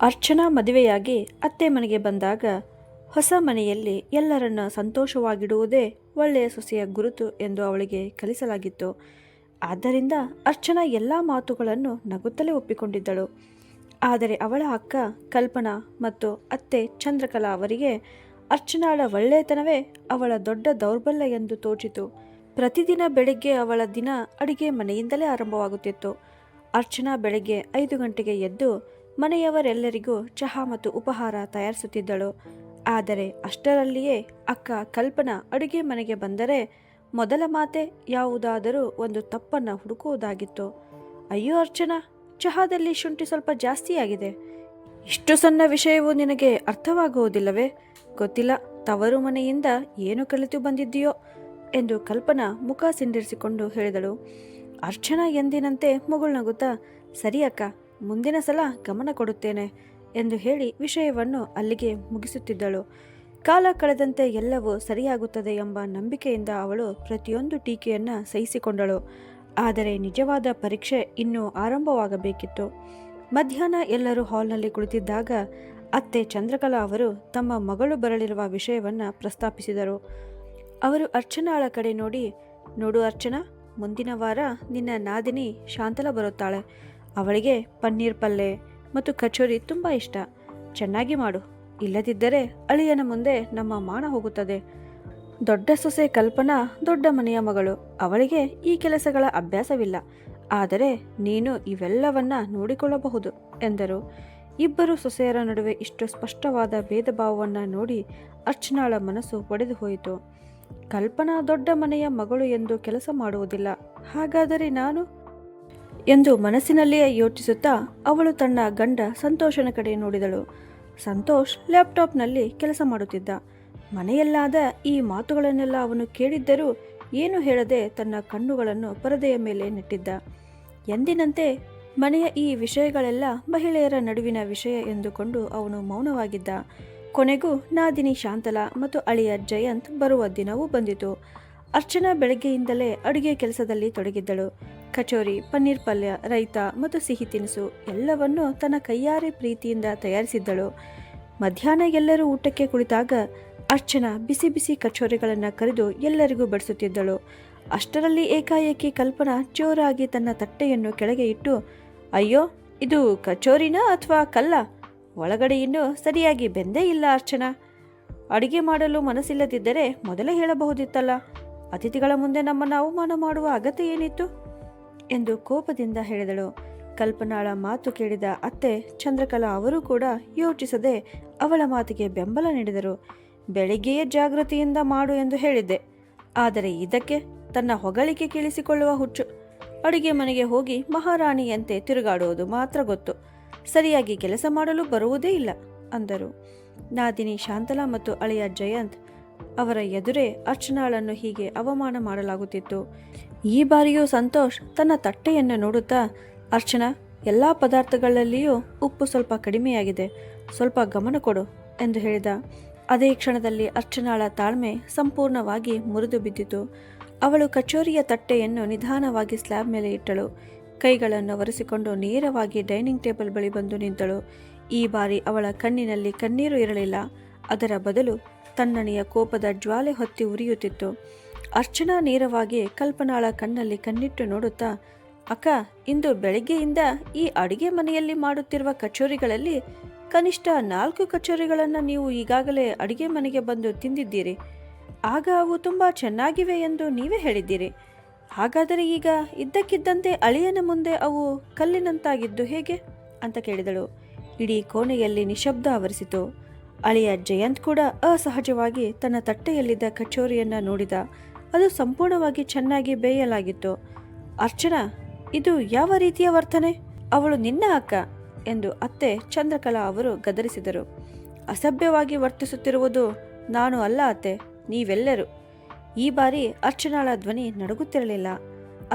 ಅರ್ಚನಾ ಮದುವೆಯಾಗಿ ಅತ್ತೆ ಮನೆಗೆ ಬಂದಾಗ ಹೊಸ ಮನೆಯಲ್ಲಿ ಎಲ್ಲರನ್ನ ಸಂತೋಷವಾಗಿಡುವುದೇ ಒಳ್ಳೆಯ ಸೊಸೆಯ ಗುರುತು ಎಂದು ಅವಳಿಗೆ ಕಲಿಸಲಾಗಿತ್ತು. ಆದ್ದರಿಂದ ಅರ್ಚನಾ ಎಲ್ಲ ಮಾತುಗಳನ್ನು ನಗುತ್ತಲೇ ಒಪ್ಪಿಕೊಂಡಿದ್ದಳು. ಆದರೆ ಅವಳ ಅಕ್ಕ ಕಲ್ಪನಾ ಮತ್ತು ಅತ್ತೆ ಚಂದ್ರಕಲಾ ಅವರಿಗೆ ಅರ್ಚನಾಳ ಒಳ್ಳೆಯತನವೇ ಅವಳ ದೊಡ್ಡ ದೌರ್ಬಲ್ಯ ಎಂದು ತೋಚಿತು. ಪ್ರತಿದಿನ ಬೆಳಗ್ಗೆ ಅವಳ ದಿನ ಅಡಿಗೆ ಮನೆಯಿಂದಲೇ ಆರಂಭವಾಗುತ್ತಿತ್ತು. ಅರ್ಚನಾ ಬೆಳಗ್ಗೆ 5 ಗಂಟೆಗೆ ಎದ್ದು ಮನೆಯವರೆಲ್ಲರಿಗೂ ಚಹಾ ಮತ್ತು ಉಪಹಾರ ತಯಾರಿಸುತ್ತಿದ್ದಳು. ಆದರೆ ಅಷ್ಟರಲ್ಲಿಯೇ ಅಕ್ಕ ಕಲ್ಪನಾ ಅಡುಗೆ ಮನೆಗೆ ಬಂದರೆ ಮೊದಲ ಮಾತೆ ಯಾವುದಾದರೂ ಒಂದು ತಪ್ಪನ್ನು ಹುಡುಕುವುದಾಗಿತ್ತು. ಅಯ್ಯೋ ಅರ್ಚನಾ, ಚಹಾದಲ್ಲಿ ಶುಂಠಿ ಸ್ವಲ್ಪ ಜಾಸ್ತಿಯಾಗಿದೆ. ಇಷ್ಟು ಸಣ್ಣ ವಿಷಯವು ನಿನಗೆ ಅರ್ಥವಾಗುವುದಿಲ್ಲವೇ? ಗೊತ್ತಿಲ್ಲ, ತವರು ಮನೆಯಿಂದ ಏನು ಕಲಿತು ಬಂದಿದ್ದೀಯೋ ಎಂದು ಕಲ್ಪನಾ ಮುಖ ಸಿಂಡಿರಿಸಿಕೊಂಡು ಹೇಳಿದಳು. ಅರ್ಚನಾ ಎಂದಿನಂತೆ ಮುಗುಳ್ನಗುತ್ತಾ, ಸರಿ ಅಕ್ಕ, ಮುಂದಿನ ಸಲ ಗಮನ ಕೊಡುತ್ತೇನೆ ಎಂದು ಹೇಳಿ ವಿಷಯವನ್ನು ಅಲ್ಲಿಗೆ ಮುಗಿಸುತ್ತಿದ್ದಳು. ಕಾಲ ಕಳೆದಂತೆ ಎಲ್ಲವೂ ಸರಿಯಾಗುತ್ತದೆ ಎಂಬ ನಂಬಿಕೆಯಿಂದ ಅವಳು ಪ್ರತಿಯೊಂದು ಟೀಕೆಯನ್ನು ಸಹಿಸಿಕೊಂಡಳು. ಆದರೆ ನಿಜವಾದ ಪರೀಕ್ಷೆ ಇನ್ನೂ ಆರಂಭವಾಗಬೇಕಿತ್ತು. ಮಧ್ಯಾಹ್ನ ಎಲ್ಲರೂ ಹಾಲ್ನಲ್ಲಿ ಕುಳಿತಿದ್ದಾಗ ಅತ್ತೆ ಚಂದ್ರಕಲಾ ಅವರು ತಮ್ಮ ಮಗಳು ಬರಲಿರುವ ವಿಷಯವನ್ನು ಪ್ರಸ್ತಾಪಿಸಿದರು. ಅವರು ಅರ್ಚನಾಳ ಕಡೆ ನೋಡಿ, ನೋಡು ಅರ್ಚನಾ, ಮುಂದಿನ ವಾರ ನಿನ್ನ ನಾದಿನಿ ಶಾಂತಲ ಬರುತ್ತಾಳೆ. ಅವಳಿಗೆ ಪನ್ನೀರ್ ಪಲ್ಲೆ ಮತ್ತು ಕಚೋರಿ ತುಂಬ ಇಷ್ಟ. ಚೆನ್ನಾಗಿ ಮಾಡು, ಇಲ್ಲದಿದ್ದರೆ ಅಳಿಯನ ಮುಂದೆ ನಮ್ಮ ಮಾನ ಹೋಗುತ್ತದೆ. ದೊಡ್ಡ ಸೊಸೆ ಕಲ್ಪನಾ ದೊಡ್ಡ ಮನೆಯ ಮಗಳು, ಅವಳಿಗೆ ಈ ಕೆಲಸಗಳ ಅಭ್ಯಾಸವಿಲ್ಲ. ಆದರೆ ನೀನು ಇವೆಲ್ಲವನ್ನ ನೋಡಿಕೊಳ್ಳಬಹುದು ಎಂದರು. ಇಬ್ಬರು ಸೊಸೆಯರ ನಡುವೆ ಇಷ್ಟು ಸ್ಪಷ್ಟವಾದ ಭೇದ ಭಾವವನ್ನು ನೋಡಿ ಅರ್ಚನಾಳ ಮನಸ್ಸು ಒಡೆದು ಹೋಯಿತು. ಕಲ್ಪನಾ ದೊಡ್ಡ ಮನೆಯ ಮಗಳು ಎಂದು ಕೆಲಸ ಮಾಡುವುದಿಲ್ಲ, ಹಾಗಾದರೆ ನಾನು ಎಂದು ಮನಸ್ಸಿನಲ್ಲಿಯೇ ಯೋಚಿಸುತ್ತಾ ಅವಳು ತನ್ನ ಗಂಡ ಸಂತೋಷನ ಕಡೆ ನೋಡಿದಳು. ಸಂತೋಷ್ ಲ್ಯಾಪ್ಟಾಪ್ನಲ್ಲಿ ಕೆಲಸ ಮಾಡುತ್ತಿದ್ದ. ಮನೆಯಲ್ಲಾದ ಈ ಮಾತುಗಳನ್ನೆಲ್ಲ ಅವನು ಕೇಳಿದ್ದರೂ ಏನು ಹೇಳದೆ ತನ್ನ ಕಣ್ಣುಗಳನ್ನು ಪರದೆಯ ಮೇಲೆ ನೆಟ್ಟಿದ್ದ. ಎಂದಿನಂತೆ ಮನೆಯ ಈ ವಿಷಯಗಳೆಲ್ಲ ಮಹಿಳೆಯರ ನಡುವಿನ ವಿಷಯ ಎಂದುಕೊಂಡು ಅವನು ಮೌನವಾಗಿದ್ದ. ಕೊನೆಗೂ ನಾದಿನಿ ಶಾಂತಲಾ ಮತ್ತು ಅಳಿಯ ಜಯಂತ್ ಬರುವ ದಿನವೂ ಬಂದಿತು. ಅರ್ಚನಾ ಬೆಳಗ್ಗೆಯಿಂದಲೇ ಅಡುಗೆ ಕೆಲಸದಲ್ಲಿ ತೊಡಗಿದ್ದಳು. ಕಚೋರಿ, ಪನ್ನೀರ್ ಪಲ್ಯ, ರೈತ ಮತ್ತು ಸಿಹಿ ತಿನಿಸು ಎಲ್ಲವನ್ನೂ ತನ್ನ ಕೈಯಾರೆ ಪ್ರೀತಿಯಿಂದ ತಯಾರಿಸಿದ್ದಳು. ಮಧ್ಯಾಹ್ನ ಎಲ್ಲರೂ ಊಟಕ್ಕೆ ಕುಳಿತಾಗ ಅರ್ಚನಾ ಬಿಸಿ ಬಿಸಿ ಕಚೋರಿಗಳನ್ನು ಕರೆದು ಎಲ್ಲರಿಗೂ ಬಡಿಸುತ್ತಿದ್ದಳು. ಅಷ್ಟರಲ್ಲಿ ಏಕಾಏಕಿ ಕಲ್ಪನಾ ಜೋರಾಗಿ ತನ್ನ ತಟ್ಟೆಯನ್ನು ಕೆಳಗೆ ಇಟ್ಟು, ಅಯ್ಯೋ, ಇದು ಕಚೋರಿನಾ ಅಥವಾ ಕಲ್ಲ? ಒಳಗಡೆ ಇನ್ನೂ ಸರಿಯಾಗಿ ಬೆಂದೇ ಇಲ್ಲ ಅರ್ಚನಾ. ಅಡುಗೆ ಮಾಡಲು ಮನಸ್ಸಿಲ್ಲದಿದ್ದರೆ ಮೊದಲೇ ಹೇಳಬಹುದಿತ್ತಲ್ಲ. ಅತಿಥಿಗಳ ಮುಂದೆ ನಮ್ಮನ್ನು ಅವಮಾನ ಮಾಡುವ ಅಗತ್ಯ ಏನಿತ್ತು ಎಂದು ಕೋಪದಿಂದ ಹೇಳಿದಳು. ಕಲ್ಪನಾಳ ಮಾತು ಕೇಳಿದ ಅತ್ತೆ ಚಂದ್ರಕಲಾ ಅವರು ಕೂಡ ಯೋಚಿಸದೆ ಅವಳ ಮಾತಿಗೆ ಬೆಂಬಲ ನೀಡಿದರು. ಬೆಳಿಗ್ಗೆಯೇ ಜಾಗೃತಿಯಿಂದ ಮಾಡು ಎಂದು ಹೇಳಿದ್ದೆ, ಆದರೆ ಇದಕ್ಕೆ ತನ್ನ ಹೊಗಳಿಕೆ ಕೇಳಿಸಿಕೊಳ್ಳುವ ಹುಚ್ಚು. ಅಡುಗೆ ಮನೆಗೆ ಹೋಗಿ ಮಹಾರಾಣಿಯಂತೆ ತಿರುಗಾಡುವುದು ಮಾತ್ರ ಗೊತ್ತು, ಸರಿಯಾಗಿ ಕೆಲಸ ಮಾಡಲು ಬರುವುದೇ ಇಲ್ಲ ಅಂದರು. ನಾದಿನಿ ಶಾಂತಲಾ ಮತ್ತು ಅಳಿಯ ಜಯಂತ್ ಅವರ ಎದುರೇ ಅರ್ಚನಾಳನ್ನು ಹೀಗೆ ಅವಮಾನ ಮಾಡಲಾಗುತ್ತಿತ್ತು. ಈ ಬಾರಿಯೂ ಸಂತೋಷ್ ತನ್ನ ತಟ್ಟೆಯನ್ನು ನೋಡುತ್ತಾ, ಅರ್ಚನಾ, ಎಲ್ಲ ಪದಾರ್ಥಗಳಲ್ಲಿಯೂ ಉಪ್ಪು ಸ್ವಲ್ಪ ಕಡಿಮೆಯಾಗಿದೆ, ಸ್ವಲ್ಪ ಗಮನ ಕೊಡು ಎಂದು ಹೇಳಿದ. ಅದೇ ಕ್ಷಣದಲ್ಲಿ ಅರ್ಚನಾಳ ತಾಳ್ಮೆ ಸಂಪೂರ್ಣವಾಗಿ ಮುರಿದು ಬಿದ್ದಿತು. ಅವಳು ಕಚೋರಿಯ ತಟ್ಟೆಯನ್ನು ನಿಧಾನವಾಗಿ ಸ್ಲ್ಯಾಬ್ ಮೇಲೆ ಇಟ್ಟಳು. ಕೈಗಳನ್ನು ಒರೆಸಿಕೊಂಡು ನೇರವಾಗಿ ಡೈನಿಂಗ್ ಟೇಬಲ್ ಬಳಿ ಬಂದು ನಿಂತಳು. ಈ ಬಾರಿ ಅವಳ ಕಣ್ಣಿನಲ್ಲಿ ಕಣ್ಣೀರು ಇರಲಿಲ್ಲ, ಅದರ ಬದಲು ತಣ್ಣನೆಯ ಕೋಪದ ಜ್ವಾಲೆ ಹೊತ್ತಿ ಉರಿಯುತ್ತಿತ್ತು. ಅರ್ಚನಾ ನೇರವಾಗಿ ಕಲ್ಪನಾಳ ಕಣ್ಣಲ್ಲಿ ಕಣ್ಣಿಟ್ಟು ನೋಡುತ್ತಾ, ಅಕ್ಕ, ಇಂದು ಬೆಳಗ್ಗೆಯಿಂದ ಈ ಅಡುಗೆ ಮನೆಯಲ್ಲಿ ಮಾಡುತ್ತಿರುವ ಕಚೋರಿಗಳಲ್ಲಿ ಕನಿಷ್ಠ 4 ಕಚೋರಿಗಳನ್ನು ನೀವು ಈಗಾಗಲೇ ಅಡುಗೆ ಮನೆಗೆ ಬಂದು ತಿಂದಿದ್ದೀರಿ. ಆಗ ಅವು ತುಂಬ ಚೆನ್ನಾಗಿವೆ ಎಂದು ನೀವೇ ಹೇಳಿದ್ದೀರಿ. ಹಾಗಾದರೆ ಈಗ ಇದ್ದಕ್ಕಿದ್ದಂತೆ ಅಳಿಯನ ಮುಂದೆ ಅವು ಕಲ್ಲಿನಂತಾಗಿದ್ದು ಹೇಗೆ ಅಂತ ಕೇಳಿದಳು. ಇಡೀ ಕೋಣೆಯಲ್ಲಿ ನಿಶಬ್ದ ಆವರಿಸಿತು. ಅಳಿಯ ಜಯಂತ್ ಕೂಡ ಅಸಹಜವಾಗಿ ತನ್ನ ತಟ್ಟೆಯಲ್ಲಿದ್ದ ಕಚೋರಿಯನ್ನು ನೋಡಿದ. ಅದು ಸಂಪೂರ್ಣವಾಗಿ ಚೆನ್ನಾಗಿ ಬೇಯಲಾಗಿತ್ತು. ಅರ್ಚನಾ, ಇದು ಯಾವ ರೀತಿಯ ವರ್ತನೆ? ಅವಳು ನಿನ್ನ ಅಕ್ಕ ಎಂದು ಅತ್ತೆ ಚಂದ್ರಕಲಾ ಅವರು ಗದರಿಸಿದರು. ಅಸಭ್ಯವಾಗಿ ವರ್ತಿಸುತ್ತಿರುವುದು ನಾನು ಅಲ್ಲ ಅತ್ತೆ, ನೀವೆಲ್ಲರೂ. ಈ ಬಾರಿ ಅರ್ಚನಾಳ ಧ್ವನಿ ನಡುಗುತ್ತಿರಲಿಲ್ಲ,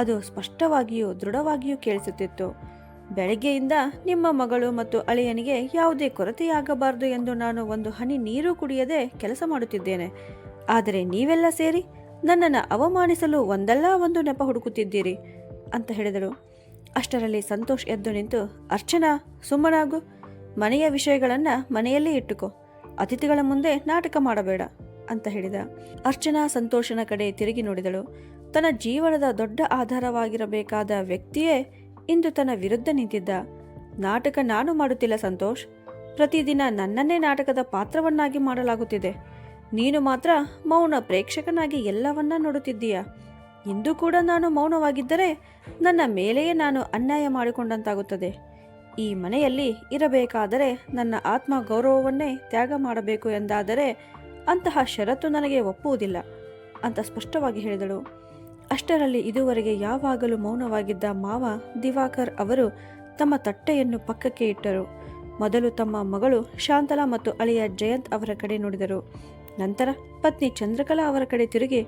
ಅದು ಸ್ಪಷ್ಟವಾಗಿಯೂ ದೃಢವಾಗಿಯೂ ಕೇಳಿಸುತ್ತಿತ್ತು. ಬೆಳಗ್ಗೆಯಿಂದ ನಿಮ್ಮ ಮಗಳು ಮತ್ತು ಅಳಿಯನಿಗೆ ಯಾವುದೇ ಕೊರತೆಯಾಗಬಾರದು ಎಂದು ನಾನು ಒಂದು ಹನಿ ನೀರು ಕುಡಿಯದೆ ಕೆಲಸ ಮಾಡುತ್ತಿದ್ದೇನೆ. ಆದರೆ ನೀವೆಲ್ಲ ಸೇರಿ ನನ್ನನ್ನು ಅವಮಾನಿಸಲು ಒಂದಲ್ಲ ಒಂದು ನೆಪ ಹುಡುಕುತ್ತಿದ್ದೀರಿ ಅಂತ ಹೇಳಿದಳು. ಅಷ್ಟರಲ್ಲಿ ಸಂತೋಷ್ ಎದ್ದು ನಿಂತು, ಅರ್ಚನಾ, ಸುಮ್ಮನಾಗು. ಮನೆಯ ವಿಷಯಗಳನ್ನು ಮನೆಯಲ್ಲೇ ಇಟ್ಟುಕೋ, ಅತಿಥಿಗಳ ಮುಂದೆ ನಾಟಕ ಮಾಡಬೇಡ ಅಂತ ಹೇಳಿದ. ಅರ್ಚನಾ ಸಂತೋಷನ ಕಡೆ ತಿರುಗಿ ನೋಡಿದಳು. ತನ್ನ ಜೀವನದ ದೊಡ್ಡ ಆಧಾರವಾಗಿರಬೇಕಾದ ವ್ಯಕ್ತಿಯೇ ಇಂದು ತನ್ನ ವಿರುದ್ಧ ನಿಂತಿದ್ದ. ನಾಟಕ ನಾನು ಮಾಡುತ್ತಿಲ್ಲ ಸಂತೋಷ್, ಪ್ರತಿದಿನ ನನ್ನನ್ನೇ ನಾಟಕದ ಪಾತ್ರವನ್ನಾಗಿ ಮಾಡಲಾಗುತ್ತಿದೆ. ನೀನು ಮಾತ್ರ ಮೌನ ಪ್ರೇಕ್ಷಕನಾಗಿ ಎಲ್ಲವನ್ನ ನೋಡುತ್ತಿದ್ದೀಯ. ಇಂದು ಕೂಡ ನಾನು ಮೌನವಾಗಿದ್ದರೆ ನನ್ನ ಮೇಲೆಯೇ ನಾನು ಅನ್ಯಾಯ ಮಾಡಿಕೊಂಡಂತಾಗುತ್ತದೆ. ಈ ಮನೆಯಲ್ಲಿ ಇರಬೇಕಾದರೆ ನನ್ನ ಆತ್ಮ ಗೌರವವನ್ನೇ ತ್ಯಾಗ ಮಾಡಬೇಕು ಎಂದಾದರೆ ಅಂತಹ ಷರತ್ತು ನನಗೆ ಒಪ್ಪುವುದಿಲ್ಲ ಅಂತ ಸ್ಪಷ್ಟವಾಗಿ ಹೇಳಿದಳು. ಅಷ್ಟರಲ್ಲಿ ಇದುವರೆಗೆ ಯಾವಾಗಲೂ ಮೌನವಾಗಿದ್ದ ಮಾವ ದಿವಾಕರ್ ಅವರು ತಮ್ಮ ತಟ್ಟೆಯನ್ನು ಪಕ್ಕಕ್ಕೆ ಇಟ್ಟರು. ಮೊದಲು ತಮ್ಮ ಮಗಳು ಶಾಂತಲಾ ಮತ್ತು ಅಳಿಯ ಜಯಂತ್ ಅವರ ಕಡೆ ನೋಡಿದರು. ನಂತರ ಪತ್ನಿ ಚಂದ್ರಕಲಾ ಅವರ ಕಡೆ ತಿರುಗಿ,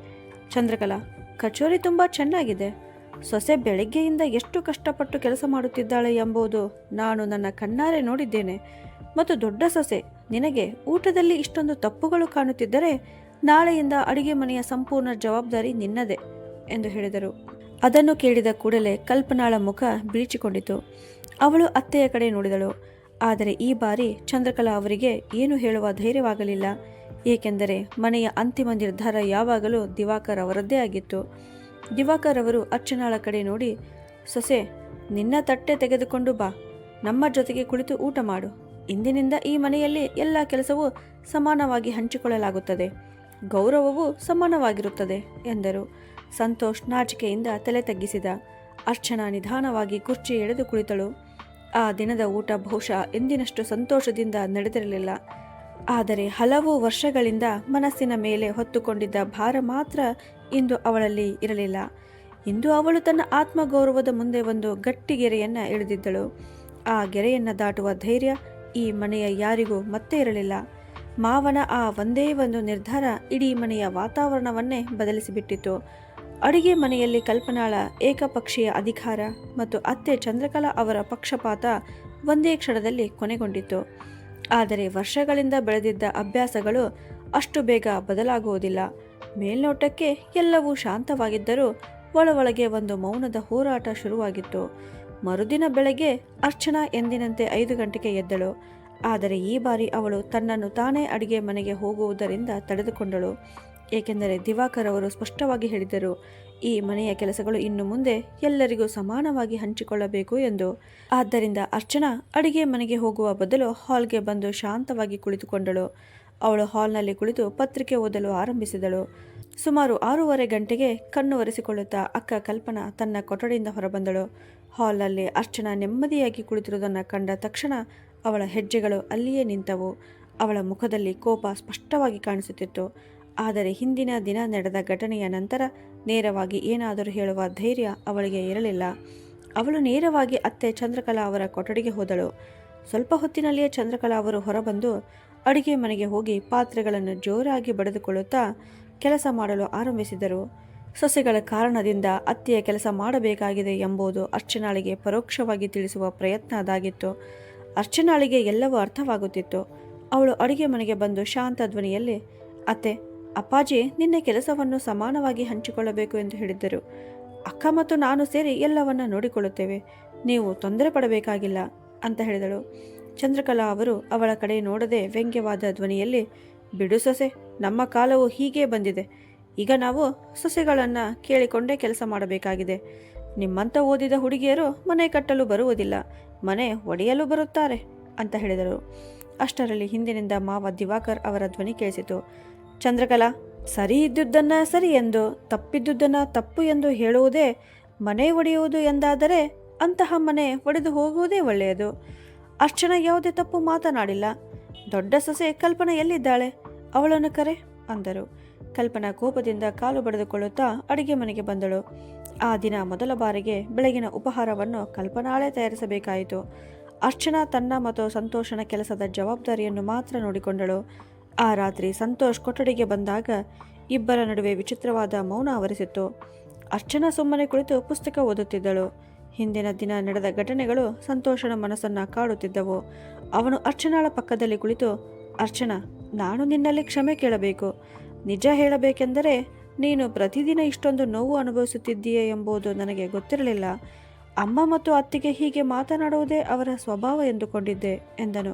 ಚಂದ್ರಕಲಾ, ಕಚೋರಿ ತುಂಬ ಚೆನ್ನಾಗಿದೆ. ಸೊಸೆ ಬೆಳಗ್ಗೆಯಿಂದ ಎಷ್ಟು ಕಷ್ಟಪಟ್ಟು ಕೆಲಸ ಮಾಡುತ್ತಿದ್ದಾಳೆ ಎಂಬುದು ನಾನು ನನ್ನ ಕಣ್ಣಾರೆ ನೋಡಿದ್ದೇನೆ. ಮತ್ತು ದೊಡ್ಡ ಸೊಸೆ, ನಿನಗೆ ಊಟದಲ್ಲಿ ಇಷ್ಟೊಂದು ತಪ್ಪುಗಳು ಕಾಣುತ್ತಿದ್ದರೆ ನಾಳೆಯಿಂದ ಅಡಿಗೆ ಮನೆಯ ಸಂಪೂರ್ಣ ಜವಾಬ್ದಾರಿ ನಿನ್ನದೇ ಎಂದು ಹೇಳಿದರು. ಅದನ್ನು ಕೇಳಿದ ಕೂಡಲೇ ಕಲ್ಪನಾಳ ಮುಖ ಬೀಳಿಚಿಕೊಂಡಿತು. ಅವಳು ಅತ್ತೆಯ ಕಡೆ ನೋಡಿದಳು. ಆದರೆ ಈ ಬಾರಿ ಚಂದ್ರಕಲಾ ಅವರಿಗೆ ಏನು ಹೇಳುವ ಧೈರ್ಯವಾಗಲಿಲ್ಲ. ಏಕೆಂದರೆ ಮನೆಯ ಅಂತಿಮ ನಿರ್ಧಾರ ಯಾವಾಗಲೂ ದಿವಾಕರ್ ಅವರದ್ದೇ ಆಗಿತ್ತು. ದಿವಾಕರ್ ಅವರು ಅರ್ಚನಾಳ ಕಡೆ ನೋಡಿ, ಸೊಸೆ, ನಿನ್ನ ತಟ್ಟೆ ತೆಗೆದುಕೊಂಡು ಬಾ, ನಮ್ಮ ಜೊತೆಗೆ ಕುಳಿತು ಊಟ ಮಾಡು. ಇಂದಿನಿಂದ ಈ ಮನೆಯಲ್ಲಿ ಎಲ್ಲ ಕೆಲಸವೂ ಸಮಾನವಾಗಿ ಹಂಚಿಕೊಳ್ಳಲಾಗುತ್ತದೆ, ಗೌರವವೂ ಸಮಾನವಾಗಿರುತ್ತದೆ ಎಂದರು. ಸಂತೋಷ್ ನಾಚಿಕೆಯಿಂದ ತಲೆ ತಗ್ಗಿಸಿದ. ಅರ್ಚನಾ ನಿಧಾನವಾಗಿ ಕುರ್ಚಿ ಎಳೆದು ಕುಳಿತಳು. ಆ ದಿನದ ಊಟ ಬಹುಶಃ ಎಂದಿನಷ್ಟು ಸಂತೋಷದಿಂದ ನಡೆದಿರಲಿಲ್ಲ. ಆದರೆ ಹಲವು ವರ್ಷಗಳಿಂದ ಮನಸ್ಸಿನ ಮೇಲೆ ಹೊತ್ತುಕೊಂಡಿದ್ದ ಭಾರ ಮಾತ್ರ ಇಂದು ಅವಳಲ್ಲಿ ಇರಲಿಲ್ಲ. ಇಂದು ಅವಳು ತನ್ನ ಆತ್ಮಗೌರವದ ಮುಂದೆ ಒಂದು ಗಟ್ಟಿ ಗೆರೆಯನ್ನು ಎಳೆದಿದ್ದಳು. ಆ ಗೆರೆಯನ್ನು ದಾಟುವ ಧೈರ್ಯ ಈ ಮನೆಯ ಯಾರಿಗೂ ಮತ್ತೆ ಇರಲಿಲ್ಲ. ಮಾವನ ಆ ಒಂದೇ ಒಂದು ನಿರ್ಧಾರ ಇಡೀ ಮನೆಯ ವಾತಾವರಣವನ್ನೇ ಬದಲಿಸಿಬಿಟ್ಟಿತು. ಅಡಿಗೆ ಮನೆಯಲ್ಲಿ ಕಲ್ಪನಾಳ ಏಕಪಕ್ಷೀಯ ಅಧಿಕಾರ ಮತ್ತು ಅತ್ತೆ ಚಂದ್ರಕಲಾ ಅವರ ಪಕ್ಷಪಾತ ಒಂದೇ ಕ್ಷಣದಲ್ಲಿ ಕೊನೆಗೊಂಡಿತು. ಆದರೆ ವರ್ಷಗಳಿಂದ ಬೆಳೆದಿದ್ದ ಅಭ್ಯಾಸಗಳು ಅಷ್ಟು ಬೇಗ ಬದಲಾಗುವುದಿಲ್ಲ. ಮೇಲ್ನೋಟಕ್ಕೆ ಎಲ್ಲವೂ ಶಾಂತವಾಗಿದ್ದರೂ ಒಳಗೆ ಒಂದು ಮೌನದ ಹೋರಾಟ ಶುರುವಾಗಿತ್ತು. ಮರುದಿನ ಬೆಳಗ್ಗೆ ಅರ್ಚನಾ ಎಂದಿನಂತೆ 5 ಗಂಟೆಗೆ ಎದ್ದಳು. ಆದರೆ ಈ ಬಾರಿ ಅವಳು ತನ್ನನ್ನು ತಾನೇ ಅಡಿಗೆ ಮನೆಗೆ ಹೋಗುವುದರಿಂದ ತಡೆದುಕೊಂಡಳು. ಏಕೆಂದರೆ ದಿವಾಕರ್ ಅವರು ಸ್ಪಷ್ಟವಾಗಿ ಹೇಳಿದರು, ಈ ಮನೆಯ ಕೆಲಸಗಳು ಇನ್ನು ಮುಂದೆ ಎಲ್ಲರಿಗೂ ಸಮಾನವಾಗಿ ಹಂಚಿಕೊಳ್ಳಬೇಕು ಎಂದು. ಆದ್ದರಿಂದ ಅರ್ಚನಾ ಅಡಿಗೆ ಮನೆಗೆ ಹೋಗುವ ಬದಲು ಹಾಲ್ಗೆ ಬಂದು ಶಾಂತವಾಗಿ ಕುಳಿತುಕೊಂಡಳು. ಅವಳು ಹಾಲ್ನಲ್ಲಿ ಕುಳಿತು ಪತ್ರಿಕೆ ಓದಲು ಆರಂಭಿಸಿದಳು. ಸುಮಾರು 6:30 ಗಂಟೆಗೆ ಕಣ್ಣು ಒರೆಸಿಕೊಳ್ಳುತ್ತಾ ಅಕ್ಕ ಕಲ್ಪನಾ ತನ್ನ ಕೊಠಡಿಯಿಂದ ಹೊರಬಂದಳು. ಹಾಲ್ನಲ್ಲಿ ಅರ್ಚನಾ ನೆಮ್ಮದಿಯಾಗಿ ಕುಳಿತಿರುವುದನ್ನು ಕಂಡ ತಕ್ಷಣ ಅವಳ ಹೆಜ್ಜೆಗಳು ಅಲ್ಲಿಯೇ ನಿಂತವು. ಅವಳ ಮುಖದಲ್ಲಿ ಕೋಪ ಸ್ಪಷ್ಟವಾಗಿ ಕಾಣಿಸುತ್ತಿತ್ತು. ಆದರೆ ಹಿಂದಿನ ದಿನ ನಡೆದ ಘಟನೆಯ ನಂತರ ನೇರವಾಗಿ ಏನಾದರೂ ಹೇಳುವ ಧೈರ್ಯ ಅವಳಿಗೆ ಇರಲಿಲ್ಲ. ಅವಳು ನೇರವಾಗಿ ಅತ್ತೆ ಚಂದ್ರಕಲಾ ಅವರ ಕೊಠಡಿಗೆ ಹೋದಳು. ಸ್ವಲ್ಪ ಹೊತ್ತಿನಲ್ಲಿಯೇ ಚಂದ್ರಕಲಾ ಅವರು ಹೊರಬಂದು ಅಡಿಗೆ ಮನೆಗೆ ಹೋಗಿ ಪಾತ್ರೆಗಳನ್ನು ಜೋರಾಗಿ ಬಡಿದುಕೊಳ್ಳುತ್ತಾ ಕೆಲಸ ಮಾಡಲು ಆರಂಭಿಸಿದರು. ಸೊಸೆಗಳ ಕಾರಣದಿಂದ ಅತ್ತೆಯ ಕೆಲಸ ಮಾಡಬೇಕಾಗಿದೆ ಎಂಬುದು ಅರ್ಚನಾಳಿಗೆ ಪರೋಕ್ಷವಾಗಿ ತಿಳಿಸುವ ಪ್ರಯತ್ನ ಅದಾಗಿತ್ತು. ಅರ್ಚನಾಳಿಗೆ ಎಲ್ಲವೂ ಅರ್ಥವಾಗುತ್ತಿತ್ತು. ಅವಳು ಅಡಿಗೆ ಮನೆಗೆ ಬಂದು ಶಾಂತ ಧ್ವನಿಯಲ್ಲಿ, ಅತ್ತೆ, ಅಪ್ಪಾಜಿ ನಿನ್ನೆ ಕೆಲಸವನ್ನು ಸಮಾನವಾಗಿ ಹಂಚಿಕೊಳ್ಳಬೇಕು ಎಂದು ಹೇಳಿದ್ದರು. ಅಕ್ಕ ಮತ್ತು ನಾನು ಸೇರಿ ಎಲ್ಲವನ್ನ ನೋಡಿಕೊಳ್ಳುತ್ತೇವೆ, ನೀವು ತೊಂದರೆ ಪಡಬೇಕಾಗಿಲ್ಲ ಅಂತ ಹೇಳಿದಳು. ಚಂದ್ರಕಲಾ ಅವರು ಅವಳ ಕಡೆ ನೋಡದೆ ವ್ಯಂಗ್ಯವಾದ ಧ್ವನಿಯಲ್ಲಿ, ಬಿಡು ಸೊಸೆ, ನಮ್ಮ ಕಾಲವು ಹೀಗೇ ಬಂದಿದೆ. ಈಗ ನಾವು ಸೊಸೆಗಳನ್ನು ಕೇಳಿಕೊಂಡೇ ಕೆಲಸ ಮಾಡಬೇಕಾಗಿದೆ. ನಿಮ್ಮಂಥ ಓದಿದ ಹುಡುಗಿಯರು ಮನೆ ಕಟ್ಟಲು ಬರುವುದಿಲ್ಲ, ಮನೆ ಒಡೆಯಲು ಬರುತ್ತಾರೆ ಅಂತ ಹೇಳಿದರು. ಅಷ್ಟರಲ್ಲಿ ಹಿಂದಿನಿಂದ ಮಾವ ದಿವಾಕರ್ ಅವರ ಧ್ವನಿ ಕೇಳಿಸಿತು. ಚಂದ್ರಕಲಾ, ಸರಿ ಇದ್ದುದನ್ನು ಸರಿ ಎಂದು, ತಪ್ಪಿದ್ದುದನ್ನು ತಪ್ಪು ಎಂದು ಹೇಳುವುದೇ ಮನೆ ಒಡೆಯುವುದು ಎಂದಾದರೆ ಅಂತಹ ಮನೆ ಒಡೆದು ಹೋಗುವುದೇ ಒಳ್ಳೆಯದು. ಅರ್ಚನಾ ಯಾವುದೇ ತಪ್ಪು ಮಾತನಾಡಿಲ್ಲ. ದೊಡ್ಡ ಸೊಸೆ ಕಲ್ಪನಾ ಎಲ್ಲಿದ್ದಾಳೆ, ಅವಳನ್ನು ಕರೆ ಅಂದರು. ಕಲ್ಪನಾ ಕೋಪದಿಂದ ಕಾಲು ಬಡಿದುಕೊಳ್ಳುತ್ತಾ ಅಡಿಗೆ ಮನೆಗೆ ಬಂದಳು. ಆ ದಿನ ಮೊದಲ ಬಾರಿಗೆ ಬೆಳಗಿನ ಉಪಹಾರವನ್ನು ಕಲ್ಪನಾಳೇ ತಯಾರಿಸಬೇಕಾಯಿತು. ಅರ್ಚನಾ ತನ್ನ ಮತ್ತು ಸಂತೋಷನ ಕೆಲಸದ ಜವಾಬ್ದಾರಿಯನ್ನು ಮಾತ್ರ ನೋಡಿಕೊಂಡಳು. ಆ ರಾತ್ರಿ ಸಂತೋಷ್ ಕೊಠಡಿಗೆ ಬಂದಾಗ ಇಬ್ಬರ ನಡುವೆ ವಿಚಿತ್ರವಾದ ಮೌನ ಆವರಿಸಿತ್ತು. ಅರ್ಚನಾ ಸುಮ್ಮನೆ ಕುಳಿತು ಪುಸ್ತಕ ಓದುತ್ತಿದ್ದಳು. ಹಿಂದಿನ ದಿನ ನಡೆದ ಘಟನೆಗಳು ಸಂತೋಷನ ಮನಸ್ಸನ್ನು ಕಾಡುತ್ತಿದ್ದವು. ಅವನು ಅರ್ಚನಾಳ ಪಕ್ಕದಲ್ಲಿ ಕುಳಿತು, ಅರ್ಚನಾ, ನಾನು ನಿನ್ನಲ್ಲಿ ಕ್ಷಮೆ ಕೇಳಬೇಕು. ನಿಜ ಹೇಳಬೇಕೆಂದರೆ ನೀನು ಪ್ರತಿದಿನ ಇಷ್ಟೊಂದು ನೋವು ಅನುಭವಿಸುತ್ತಿದ್ದೀಯೆ ಎಂಬುದು ನನಗೆ ಗೊತ್ತಿರಲಿಲ್ಲ. ಅಮ್ಮ ಮತ್ತು ಅತ್ತಿಗೆ ಹೀಗೆ ಮಾತನಾಡುವುದೇ ಅವರ ಸ್ವಭಾವ ಎಂದುಕೊಂಡಿದ್ದೆ ಎಂದನು.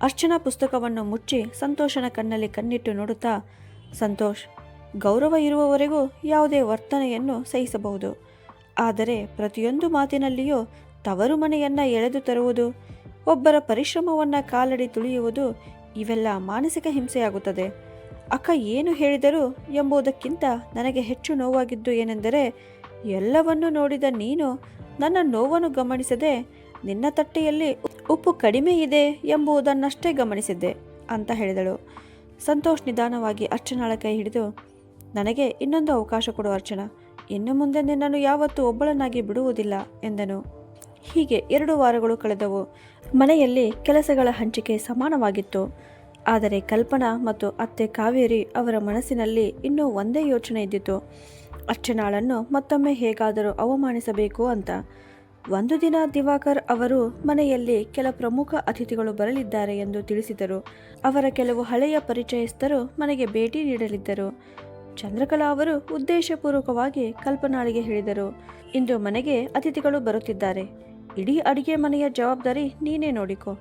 ಅರ್ಚನಾ ಪುಸ್ತಕವನ್ನು ಮುಚ್ಚಿ ಸಂತೋಷನ ಕಣ್ಣಲ್ಲಿ ಕಣ್ಣಿಟ್ಟು ನೋಡುತ್ತಾ, ಸಂತೋಷ್, ಗೌರವ ಇರುವವರೆಗೂ ಯಾವುದೇ ವರ್ತನೆಯನ್ನು ಸಹಿಸಬಹುದು. ಆದರೆ ಪ್ರತಿಯೊಂದು ಮಾತಿನಲ್ಲಿಯೂ ತವರು ಮನೆಯನ್ನು ಎಳೆದು ತರುವುದು, ಒಬ್ಬರ ಪರಿಶ್ರಮವನ್ನು ಕಾಲಡಿ ತುಳಿಯುವುದು, ಇವೆಲ್ಲ ಮಾನಸಿಕ ಹಿಂಸೆಯಾಗುತ್ತದೆ. ಅಕ್ಕ ಏನು ಹೇಳಿದರು ಎಂಬುದಕ್ಕಿಂತ ನನಗೆ ಹೆಚ್ಚು ನೋವಾಗಿದ್ದು ಏನೆಂದರೆ, ಎಲ್ಲವನ್ನೂ ನೋಡಿದ ನೀನು ನನ್ನ ನೋವನ್ನು ಗಮನಿಸದೆ ನಿನ್ನ ತಟ್ಟೆಯಲ್ಲಿ ಉಪ್ಪು ಕಡಿಮೆ ಇದೆ ಎಂಬುದನ್ನಷ್ಟೇ ಗಮನಿಸಿದ್ದೆ ಅಂತ ಹೇಳಿದಳು. ಸಂತೋಷ್ ನಿಧಾನವಾಗಿ ಅರ್ಚನಾಳ ಕೈ ಹಿಡಿದು, ನನಗೆ ಇನ್ನೊಂದು ಅವಕಾಶ ಕೊಡು ಅರ್ಚನಾ, ಇನ್ನು ಮುಂದೆ ನಿನ್ನನ್ನು ಯಾವತ್ತೂ ಒಬ್ಬಳನ್ನಾಗಿ ಬಿಡುವುದಿಲ್ಲ ಎಂದನು. ಹೀಗೆ 2 ವಾರಗಳು ಕಳೆದವು. ಮನೆಯಲ್ಲಿ ಕೆಲಸಗಳ ಹಂಚಿಕೆ ಸಮಾನವಾಗಿತ್ತು. ಆದರೆ ಕಲ್ಪನಾ ಮತ್ತು ಅತ್ತೆ ಕಾವೇರಿ ಅವರ ಮನಸ್ಸಿನಲ್ಲಿ ಇನ್ನೂ ಒಂದೇ ಯೋಚನೆ ಇದ್ದಿತು, ಅರ್ಚನಾಳನ್ನು ಮತ್ತೊಮ್ಮೆ ಹೇಗಾದರೂ ಅವಮಾನಿಸಬೇಕು ಅಂತ. ಒಂದು ದಿನ ದಿವಾಕರ್ ಅವರು ಮನೆಯಲ್ಲಿ ಕೆಲ ಪ್ರಮುಖ ಅತಿಥಿಗಳು ಬರಲಿದ್ದಾರೆ ಎಂದು ತಿಳಿಸಿದರು. ಅವರ ಕೆಲವು ಹಳೆಯ ಪರಿಚಯಸ್ಥರು ಮನೆಗೆ ಭೇಟಿ ನೀಡಲಿದ್ದರು. ಚಂದ್ರಕಲಾ ಅವರು ಉದ್ದೇಶಪೂರ್ವಕವಾಗಿ ಕಲ್ಪನಾಳಿಗೆ ಹೇಳಿದರು, ಇಂದು ಮನೆಗೆ ಅತಿಥಿಗಳು ಬರುತ್ತಿದ್ದಾರೆ. ಇಡೀ ಅಡಿಗೆ ಮನೆಯ ಜವಾಬ್ದಾರಿ ನೀನೇ ನೋಡಿಕೊ.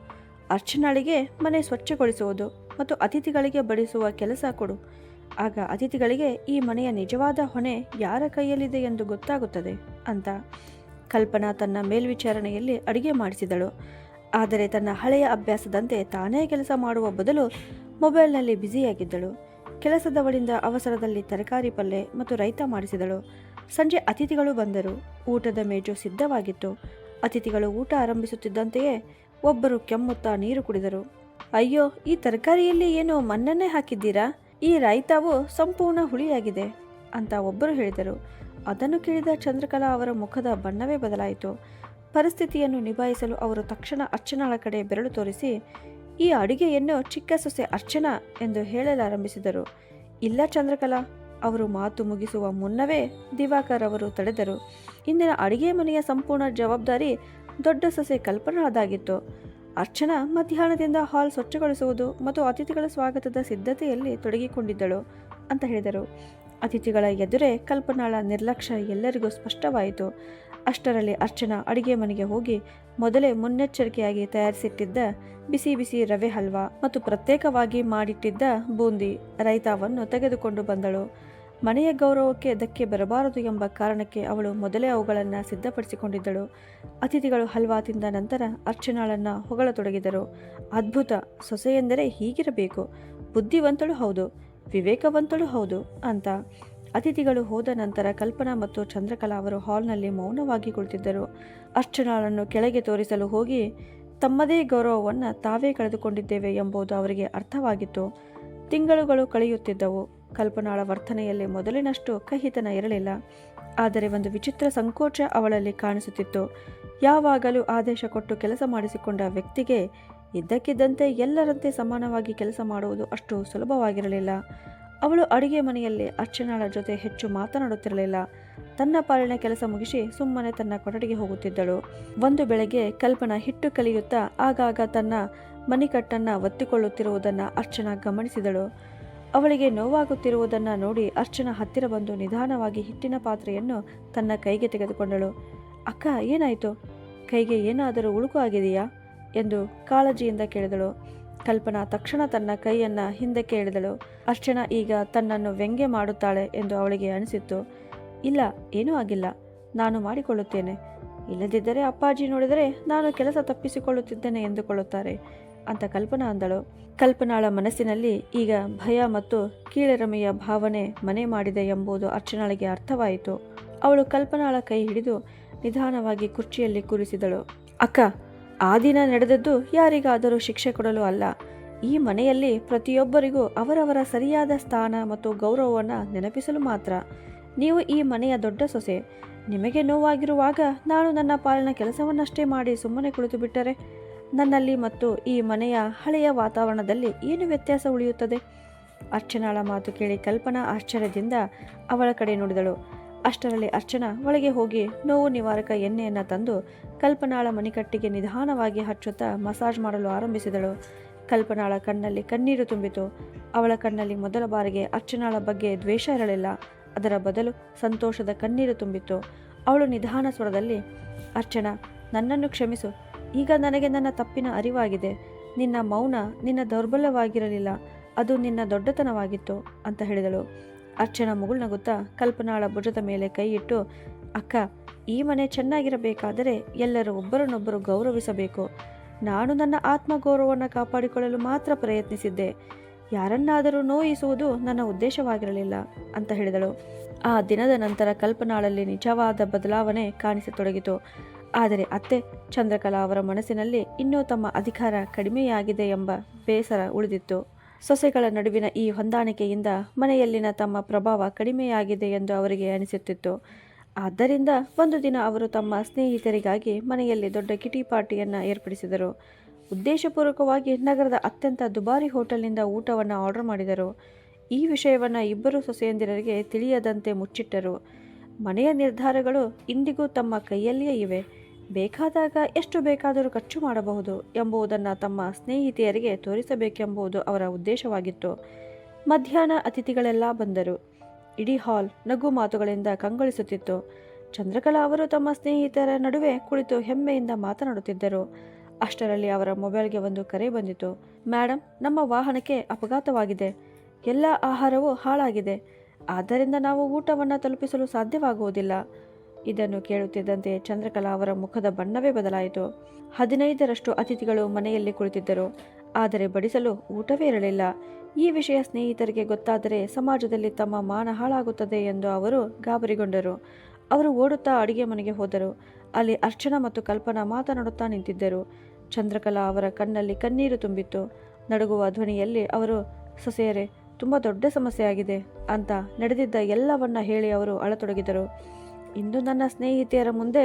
ಅರ್ಚನಾಳಿಗೆ ಮನೆ ಸ್ವಚ್ಛಗೊಳಿಸುವುದು ಮತ್ತು ಅತಿಥಿಗಳಿಗೆ ಬಡಿಸುವ ಕೆಲಸ ಕೊಡು. ಆಗ ಅತಿಥಿಗಳಿಗೆ ಈ ಮನೆಯ ನಿಜವಾದ ಹೊಣೆ ಯಾರ ಕೈಯಲ್ಲಿದೆ ಎಂದು ಗೊತ್ತಾಗುತ್ತದೆ ಅಂತ. ಕಲ್ಪನಾ ತನ್ನ ಮೇಲ್ವಿಚಾರಣೆಯಲ್ಲಿ ಅಡಿಗೆ ಮಾಡಿಸಿದಳು. ಆದರೆ ತನ್ನ ಹಳೆಯ ಅಭ್ಯಾಸದಂತೆ ತಾನೇ ಕೆಲಸ ಮಾಡುವ ಬದಲು ಮೊಬೈಲ್ನಲ್ಲಿ ಬ್ಯುಸಿಯಾಗಿದ್ದಳು. ಕೆಲಸದವಳಿಂದ ಅವಸರದಲ್ಲಿ ತರಕಾರಿ ಪಲ್ಯ ಮತ್ತು ರೈತ ಮಾಡಿಸಿದಳು. ಸಂಜೆ ಅತಿಥಿಗಳು ಬಂದರು. ಊಟದ ಮೇಜು ಸಿದ್ಧವಾಗಿತ್ತು. ಅತಿಥಿಗಳು ಊಟ ಆರಂಭಿಸುತ್ತಿದ್ದಂತೆಯೇ ಒಬ್ಬರು ಕೆಮ್ಮುತ್ತಾ ನೀರು ಕುಡಿದರು. ಅಯ್ಯೋ, ಈ ತರಕಾರಿಯಲ್ಲಿ ಏನೋ ಮಣ್ಣನ್ನೇ ಹಾಕಿದ್ದೀರಾ? ಈ ರಾಯ್ತಾವು ಸಂಪೂರ್ಣ ಹುಳಿಯಾಗಿದೆ ಅಂತ ಒಬ್ಬರು ಹೇಳಿದರು. ಅದನ್ನು ಕೇಳಿದ ಚಂದ್ರಕಲಾ ಅವರ ಮುಖದ ಬಣ್ಣವೇ ಬದಲಾಯಿತು. ಪರಿಸ್ಥಿತಿಯನ್ನು ನಿಭಾಯಿಸಲು ಅವರು ತಕ್ಷಣ ಅರ್ಚನಾಳ ಕಡೆ ಬೆರಳು ತೋರಿಸಿ, ಈ ಅಡುಗೆಯನ್ನು ಚಿಕ್ಕ ಸೊಸೆ ಅರ್ಚನಾ ಎಂದು ಹೇಳಲಾರಂಭಿಸಿದರು. ಇಲ್ಲ ಚಂದ್ರಕಲಾ, ಅವರು ಮಾತು ಮುಗಿಸುವ ಮುನ್ನವೇ ದಿವಾಕರ್ ಅವರು ತಡೆದರು. ಇಂದಿನ ಅಡುಗೆ ಮನೆಯ ಸಂಪೂರ್ಣ ಜವಾಬ್ದಾರಿ ದೊಡ್ಡ ಸೊಸೆ ಕಲ್ಪನಾಳದಾಗಿತ್ತು. ಅರ್ಚನಾ ಮಧ್ಯಾಹ್ನದಿಂದ ಹಾಲ್ ಸ್ವಚ್ಛಗೊಳಿಸುವುದು ಮತ್ತು ಅತಿಥಿಗಳ ಸ್ವಾಗತದ ಸಿದ್ಧತೆಯಲ್ಲಿ ತೊಡಗಿಕೊಂಡಿದ್ದಳು ಅಂತ ಹೇಳಿದರು. ಅತಿಥಿಗಳ ಎದುರೇ ಕಲ್ಪನಾಳ ನಿರ್ಲಕ್ಷ್ಯ ಎಲ್ಲರಿಗೂ ಸ್ಪಷ್ಟವಾಯಿತು. ಅಷ್ಟರಲ್ಲಿ ಅರ್ಚನಾ ಅಡುಗೆ ಮನೆಗೆ ಹೋಗಿ ಮೊದಲೇ ಮುನ್ನೆಚ್ಚರಿಕೆಯಾಗಿ ತಯಾರಿಸಿಟ್ಟಿದ್ದ ಬಿಸಿ ಬಿಸಿ ರವೆ ಹಲ್ವಾ ಮತ್ತು ಪ್ರತ್ಯೇಕವಾಗಿ ಮಾಡಿಟ್ಟಿದ್ದ ಬೂಂದಿ ರೈತಾವನ್ನು ತೆಗೆದುಕೊಂಡು ಬಂದಳು. ಮನೆಯ ಗೌರವಕ್ಕೆ ಧಕ್ಕೆ ಬರಬಾರದು ಎಂಬ ಕಾರಣಕ್ಕೆ ಅವಳು ಮೊದಲೇ ಅವುಗಳನ್ನು ಸಿದ್ಧಪಡಿಸಿಕೊಂಡಿದ್ದಳು. ಅತಿಥಿಗಳು ಹಲ್ವಾ ತಿಂದ ನಂತರ ಅರ್ಚನಾಳನ್ನು ಹೊಗಳತೊಡಗಿದರು. ಅದ್ಭುತ, ಸೊಸೆ ಎಂದರೆ ಹೀಗಿರಬೇಕು, ಬುದ್ಧಿವಂತಳು ಹೌದು, ವಿವೇಕವಂತಳು ಹೌದು ಅಂತ. ಅತಿಥಿಗಳು ಹೋದ ನಂತರ ಕಲ್ಪನಾ ಮತ್ತು ಚಂದ್ರಕಲಾ ಅವರು ಹಾಲ್ನಲ್ಲಿ ಮೌನವಾಗಿ ಕುಳಿತಿದ್ದರು. ಅರ್ಚನಾಳನ್ನು ಕೆಳಗೆ ತೋರಿಸಲು ಹೋಗಿ ತಮ್ಮದೇ ಗೌರವವನ್ನು ತಾವೇ ಕಳೆದುಕೊಂಡಿದ್ದೇವೆ ಎಂಬುದು ಅವರಿಗೆ ಅರ್ಥವಾಗಿತ್ತು. ತಿಂಗಳುಗಳು ಕಳೆಯುತ್ತಿದ್ದವು. ಕಲ್ಪನಾಳ ವರ್ತನೆಯಲ್ಲಿ ಮೊದಲಿನಷ್ಟು ಕಹಿತನ ಇರಲಿಲ್ಲ. ಆದರೆ ಒಂದು ವಿಚಿತ್ರ ಸಂಕೋಚ ಅವಳಲ್ಲಿ ಕಾಣಿಸುತ್ತಿತ್ತು. ಯಾವಾಗಲೂ ಆದೇಶ ಕೊಟ್ಟು ಕೆಲಸ ಮಾಡಿಸಿಕೊಂಡ ವ್ಯಕ್ತಿಗೆ ಇದ್ದಕ್ಕಿದ್ದಂತೆ ಎಲ್ಲರಂತೆ ಸಮಾನವಾಗಿ ಕೆಲಸ ಮಾಡುವುದು ಅಷ್ಟು ಸುಲಭವಾಗಿರಲಿಲ್ಲ. ಅವಳು ಅಡುಗೆ ಮನೆಯಲ್ಲಿ ಅರ್ಚನಾಳ ಜೊತೆ ಹೆಚ್ಚು ಮಾತನಾಡುತ್ತಿರಲಿಲ್ಲ. ತನ್ನ ಪಾಲಿನ ಕೆಲಸ ಮುಗಿಸಿ ಸುಮ್ಮನೆ ತನ್ನ ಕೊಠಡಿಗೆ ಹೋಗುತ್ತಿದ್ದಳು. ಒಂದು ಬೆಳಗ್ಗೆ ಕಲ್ಪನಾ ಹಿಟ್ಟು ಕಲಿಯುತ್ತಾ ಆಗಾಗ ತನ್ನ ಮಣಿಕಟ್ಟನ್ನು ಒತ್ತಿಕೊಳ್ಳುತ್ತಿರುವುದನ್ನು ಅರ್ಚನಾ ಗಮನಿಸಿದಳು. ಅವಳಿಗೆ ನೋವಾಗುತ್ತಿರುವುದನ್ನು ನೋಡಿ ಅರ್ಚನಾ ಹತ್ತಿರ ಬಂದು ನಿಧಾನವಾಗಿ ಹಿಟ್ಟಿನ ಪಾತ್ರೆಯನ್ನು ತನ್ನ ಕೈಗೆ ತೆಗೆದುಕೊಂಡಳು. ಅಕ್ಕ, ಏನಾಯಿತು? ಕೈಗೆ ಏನಾದರೂ ಉಳುಕು ಆಗಿದೆಯಾ ಎಂದು ಕಾಳಜಿಯಿಂದ ಕೇಳಿದಳು. ಕಲ್ಪನಾ ತಕ್ಷಣ ತನ್ನ ಕೈಯನ್ನು ಹಿಂದಕ್ಕೆ ಎಳೆದಳು. ಅರ್ಚನಾ ಈಗ ತನ್ನನ್ನು ವ್ಯಂಗ್ಯ ಮಾಡುತ್ತಾಳೆ ಎಂದು ಅವಳಿಗೆ ಅನಿಸಿತ್ತು. ಇಲ್ಲ, ಏನೂ ಆಗಿಲ್ಲ, ನಾನು ಮಾಡಿಕೊಳ್ಳುತ್ತೇನೆ. ಇಲ್ಲದಿದ್ದರೆ ಅಪ್ಪಾಜಿ ನೋಡಿದರೆ ನಾನು ಕೆಲಸ ತಪ್ಪಿಸಿಕೊಳ್ಳುತ್ತಿದ್ದೇನೆ ಎಂದುಕೊಳ್ಳುತ್ತಾರೆ ಅಂತ ಕಲ್ಪನಾ ಅಂದಳು. ಕಲ್ಪನಾಳ ಮನಸ್ಸಿನಲ್ಲಿ ಈಗ ಭಯ ಮತ್ತು ಕೀಳರಿಮೆಯ ಭಾವನೆ ಮನೆ ಮಾಡಿದೆ ಎಂಬುದು ಅರ್ಚನಾಳಿಗೆ ಅರ್ಥವಾಯಿತು. ಅವಳು ಕಲ್ಪನಾಳ ಕೈ ಹಿಡಿದು ನಿಧಾನವಾಗಿ ಕುರ್ಚಿಯಲ್ಲಿ ಕೂರಿಸಿದಳು. ಅಕ್ಕ, ಆ ದಿನ ನಡೆದದ್ದು ಯಾರಿಗಾದರೂ ಶಿಕ್ಷೆ ಕೊಡಲು ಅಲ್ಲ. ಈ ಮನೆಯಲ್ಲಿ ಪ್ರತಿಯೊಬ್ಬರಿಗೂ ಅವರವರ ಸರಿಯಾದ ಸ್ಥಾನ ಮತ್ತು ಗೌರವವನ್ನು ನೆನಪಿಸಲು ಮಾತ್ರ. ನೀವು ಈ ಮನೆಯ ದೊಡ್ಡ ಸೊಸೆ. ನಿಮಗೆ ನೋವಾಗಿರುವಾಗ ನಾನು ನನ್ನ ಪಾಲಿನ ಕೆಲಸವನ್ನಷ್ಟೇ ಮಾಡಿ ಸುಮ್ಮನೆ ಕುಳಿತು ಬಿಟ್ಟರೆ ನನ್ನಲ್ಲಿ ಮತ್ತು ಈ ಮನೆಯ ಹಳೆಯ ವಾತಾವರಣದಲ್ಲಿ ಏನು ವ್ಯತ್ಯಾಸ ಉಳಿಯುತ್ತದೆ? ಅರ್ಚನಾಳ ಮಾತು ಕೇಳಿ ಕಲ್ಪನಾ ಆಶ್ಚರ್ಯದಿಂದ ಅವಳ ಕಡೆ ನೋಡಿದಳು. ಅಷ್ಟರಲ್ಲಿ ಅರ್ಚನಾ ಒಳಗೆ ಹೋಗಿ ನೋವು ನಿವಾರಕ ಎಣ್ಣೆಯನ್ನು ತಂದು ಕಲ್ಪನಾಳ ಮಣಿಕಟ್ಟಿಗೆ ನಿಧಾನವಾಗಿ ಹಚ್ಚುತ್ತಾ ಮಸಾಜ್ ಮಾಡಲು ಆರಂಭಿಸಿದಳು. ಕಲ್ಪನಾಳ ಕಣ್ಣಲ್ಲಿ ಕಣ್ಣೀರು ತುಂಬಿತು. ಅವಳ ಕಣ್ಣಲ್ಲಿ ಮೊದಲ ಬಾರಿಗೆ ಅರ್ಚನಾಳ ಬಗ್ಗೆ ದ್ವೇಷ ಇರಲಿಲ್ಲ. ಅದರ ಬದಲು ಸಂತೋಷದ ಕಣ್ಣೀರು ತುಂಬಿತ್ತು. ಅವಳು ನಿಧಾನ ಸ್ವರದಲ್ಲಿ, ಅರ್ಚನಾ, ನನ್ನನ್ನು ಕ್ಷಮಿಸು. ಈಗ ನನಗೆ ನನ್ನ ತಪ್ಪಿನ ಅರಿವಾಗಿದೆ. ನಿನ್ನ ಮೌನ ನಿನ್ನ ದೌರ್ಬಲ್ಯವಾಗಿರಲಿಲ್ಲ, ಅದು ನಿನ್ನ ದೊಡ್ಡತನವಾಗಿತ್ತು ಅಂತ ಹೇಳಿದಳು. ಅರ್ಚನಾ ಮುಗುಳ್ನಗುತ್ತಾ ಕಲ್ಪನಾಳ ಭುಜದ ಮೇಲೆ ಕೈ ಇಟ್ಟು, ಅಕ್ಕ, ಈ ಮನೆ ಚೆನ್ನಾಗಿರಬೇಕಾದರೆ ಎಲ್ಲರೂ ಒಬ್ಬರನ್ನೊಬ್ಬರು ಗೌರವಿಸಬೇಕು. ನಾನು ನನ್ನ ಆತ್ಮಗೌರವವನ್ನು ಕಾಪಾಡಿಕೊಳ್ಳಲು ಮಾತ್ರ ಪ್ರಯತ್ನಿಸಿದ್ದೆ. ಯಾರನ್ನಾದರೂ ನೋಯಿಸುವುದು ನನ್ನ ಉದ್ದೇಶವಾಗಿರಲಿಲ್ಲ ಅಂತ ಹೇಳಿದಳು. ಆ ದಿನದ ನಂತರ ಕಲ್ಪನಾಳಲ್ಲಿ ನಿಜವಾದ ಬದಲಾವಣೆ ಕಾಣಿಸತೊಡಗಿತು. ಆದರೆ ಅತ್ತೆ ಚಂದ್ರಕಲಾ ಅವರ ಮನಸ್ಸಿನಲ್ಲಿ ಇನ್ನೂ ತಮ್ಮ ಅಧಿಕಾರ ಕಡಿಮೆಯಾಗಿದೆ ಎಂಬ ಬೇಸರ ಉಳಿದಿತ್ತು. ಸೊಸೆಗಳ ನಡುವಿನ ಈ ಹೊಂದಾಣಿಕೆಯಿಂದ ಮನೆಯಲ್ಲಿನ ತಮ್ಮ ಪ್ರಭಾವ ಕಡಿಮೆಯಾಗಿದೆ ಎಂದು ಅವರಿಗೆ ಅನಿಸುತ್ತಿತ್ತು. ಆದ್ದರಿಂದ ಒಂದು ದಿನ ಅವರು ತಮ್ಮ ಸ್ನೇಹಿತರಿಗಾಗಿ ಮನೆಯಲ್ಲಿ ದೊಡ್ಡ ಕಿಟಿ ಪಾರ್ಟಿಯನ್ನು ಏರ್ಪಡಿಸಿದರು. ಉದ್ದೇಶಪೂರ್ವಕವಾಗಿ ನಗರದ ಅತ್ಯಂತ ದುಬಾರಿ ಹೋಟೆಲ್ನಿಂದ ಊಟವನ್ನು ಆರ್ಡರ್ ಮಾಡಿದರು. ಈ ವಿಷಯವನ್ನು ಇಬ್ಬರು ಸೊಸೆಯಂದಿರರಿಗೆ ತಿಳಿಯದಂತೆ ಮುಚ್ಚಿಟ್ಟರು. ಮನೆಯ ನಿರ್ಧಾರಗಳು ಇಂದಿಗೂ ತಮ್ಮ ಕೈಯಲ್ಲಿಯೇ ಇವೆ. ಬೇಕಾದಾಗ ಎಷ್ಟು ಬೇಕಾದರೂ ಖರ್ಚು ಮಾಡಬಹುದು ಎಂಬುದನ್ನು ತಮ್ಮ ಸ್ನೇಹಿತೆಯರಿಗೆ ತೋರಿಸಬೇಕೆಂಬುದು ಅವರ ಉದ್ದೇಶವಾಗಿತ್ತು. ಮಧ್ಯಾಹ್ನ ಅತಿಥಿಗಳೆಲ್ಲ ಬಂದರು. ಇಡೀ ಹಾಲ್ ನಗು ಮಾತುಗಳಿಂದ ಕಂಗೊಳಿಸುತ್ತಿತ್ತು. ಚಂದ್ರಕಲಾ ಅವರು ತಮ್ಮ ಸ್ನೇಹಿತರ ನಡುವೆ ಕುಳಿತು ಹೆಮ್ಮೆಯಿಂದ ಮಾತನಾಡುತ್ತಿದ್ದರು. ಅಷ್ಟರಲ್ಲಿ ಅವರ ಮೊಬೈಲ್ಗೆ ಒಂದು ಕರೆ ಬಂದಿತು. ಮೇಡಮ್, ನಮ್ಮ ವಾಹನಕ್ಕೆ ಅಪಘಾತವಾಗಿದೆ. ಎಲ್ಲ ಆಹಾರವೂ ಹಾಳಾಗಿದೆ. ಆದ್ದರಿಂದ ನಾವು ಊಟವನ್ನು ತಲುಪಿಸಲು ಸಾಧ್ಯವಾಗುವುದಿಲ್ಲ. ಇದನ್ನು ಕೇಳುತ್ತಿದ್ದಂತೆ ಚಂದ್ರಕಲಾ ಅವರ ಮುಖದ ಬಣ್ಣವೇ ಬದಲಾಯಿತು. 15ರಷ್ಟು ಅತಿಥಿಗಳು ಮನೆಯಲ್ಲಿ ಕುಳಿತಿದ್ದರು. ಆದರೆ ಬಡಿಸಲು ಊಟವೇ ಇರಲಿಲ್ಲ. ಈ ವಿಷಯ ಸ್ನೇಹಿತರಿಗೆ ಗೊತ್ತಾದರೆ ಸಮಾಜದಲ್ಲಿ ತಮ್ಮ ಮಾನ ಹಾಳಾಗುತ್ತದೆ ಎಂದು ಅವರು ಗಾಬರಿಗೊಂಡರು. ಅವರು ಓಡುತ್ತಾ ಅಡುಗೆ ಮನೆಗೆ ಹೋದರು. ಅಲ್ಲಿ ಅರ್ಚನಾ ಮತ್ತು ಕಲ್ಪನಾ ಮಾತನಾಡುತ್ತಾ ನಿಂತಿದ್ದರು. ಚಂದ್ರಕಲಾ ಅವರ ಕಣ್ಣಲ್ಲಿ ಕಣ್ಣೀರು ತುಂಬಿತ್ತು. ನಡುಗುವ ಧ್ವನಿಯಲ್ಲಿ ಅವರು, ಸೊಸೆಯರೇ, ತುಂಬ ದೊಡ್ಡ ಸಮಸ್ಯೆ ಆಗಿದೆ ಅಂತ ನಡೆದಿದ್ದ ಎಲ್ಲವನ್ನ ಹೇಳಿ ಅವರು ಅಳತೊಡಗಿದರು. ಇಂದು ನನ್ನ ಸ್ನೇಹಿತೆಯರ ಮುಂದೆ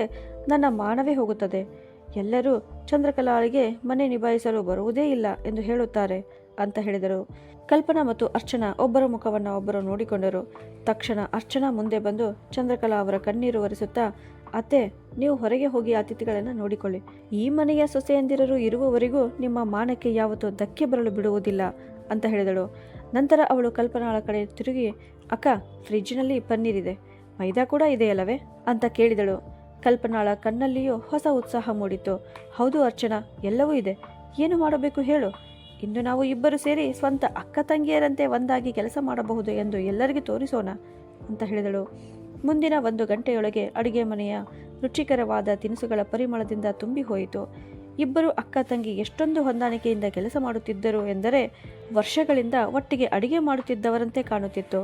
ನನ್ನ ಮಾನವೇ ಹೋಗುತ್ತದೆ. ಎಲ್ಲರೂ ಚಂದ್ರಕಲಾಳಿಗೆ ಮನೆ ನಿಭಾಯಿಸಲು ಬರುವುದೇ ಇಲ್ಲ ಎಂದು ಹೇಳುತ್ತಾರೆ ಅಂತ ಹೇಳಿದರು. ಕಲ್ಪನಾ ಮತ್ತು ಅರ್ಚನಾ ಒಬ್ಬರ ಮುಖವನ್ನು ಒಬ್ಬರು ನೋಡಿಕೊಂಡರು. ತಕ್ಷಣ ಅರ್ಚನಾ ಮುಂದೆ ಬಂದು ಚಂದ್ರಕಲಾ ಅವರ ಕಣ್ಣೀರು ಒರೆಸುತ್ತಾ, ಅತ್ತೆ, ನೀವು ಹೊರಗೆ ಹೋಗಿ ಅತಿಥಿಗಳನ್ನು ನೋಡಿಕೊಳ್ಳಿ. ಈ ಮನೆಯ ಸೊಸೆಯಂದಿರರು ಇರುವವರೆಗೂ ನಿಮ್ಮ ಮಾನಕ್ಕೆ ಯಾವತ್ತೂ ಧಕ್ಕೆ ಬರಲು ಬಿಡುವುದಿಲ್ಲ ಅಂತ ಹೇಳಿದಳು. ನಂತರ ಅವಳು ಕಲ್ಪನಾಳ ಕಡೆ ತಿರುಗಿ, ಅಕ್ಕ, ಫ್ರಿಡ್ಜ್ನಲ್ಲಿ ಪನ್ನೀರಿದೆ, ಮೈದಾ ಕೂಡ ಇದೆಯಲ್ಲವೇ ಅಂತ ಕೇಳಿದಳು. ಕಲ್ಪನಾಳ ಕಣ್ಣಲ್ಲಿಯೂ ಹೊಸ ಉತ್ಸಾಹ ಮೂಡಿತು. ಹೌದು ಅರ್ಚನಾ, ಎಲ್ಲವೂ ಇದೆ. ಏನು ಮಾಡಬೇಕು ಹೇಳು. ಇಂದು ನಾವು ಇಬ್ಬರು ಸೇರಿ ಸ್ವಂತ ಅಕ್ಕ ತಂಗಿಯರಂತೆ ಒಂದಾಗಿ ಕೆಲಸ ಮಾಡಬಹುದು ಎಂದು ಎಲ್ಲರಿಗೂ ತೋರಿಸೋಣ ಅಂತ ಹೇಳಿದಳು. ಮುಂದಿನ 1 ಗಂಟೆಯೊಳಗೆ ಅಡುಗೆ ಮನೆಯ ರುಚಿಕರವಾದ ತಿನಿಸುಗಳ ಪರಿಮಳದಿಂದ ತುಂಬಿ ಹೋಯಿತು. ಇಬ್ಬರು ಅಕ್ಕ ತಂಗಿ ಎಷ್ಟೊಂದು ಹೊಂದಾಣಿಕೆಯಿಂದ ಕೆಲಸ ಮಾಡುತ್ತಿದ್ದರು ಎಂದರೆ ವರ್ಷಗಳಿಂದ ಒಟ್ಟಿಗೆ ಅಡುಗೆ ಮಾಡುತ್ತಿದ್ದವರಂತೆ ಕಾಣುತ್ತಿತ್ತು.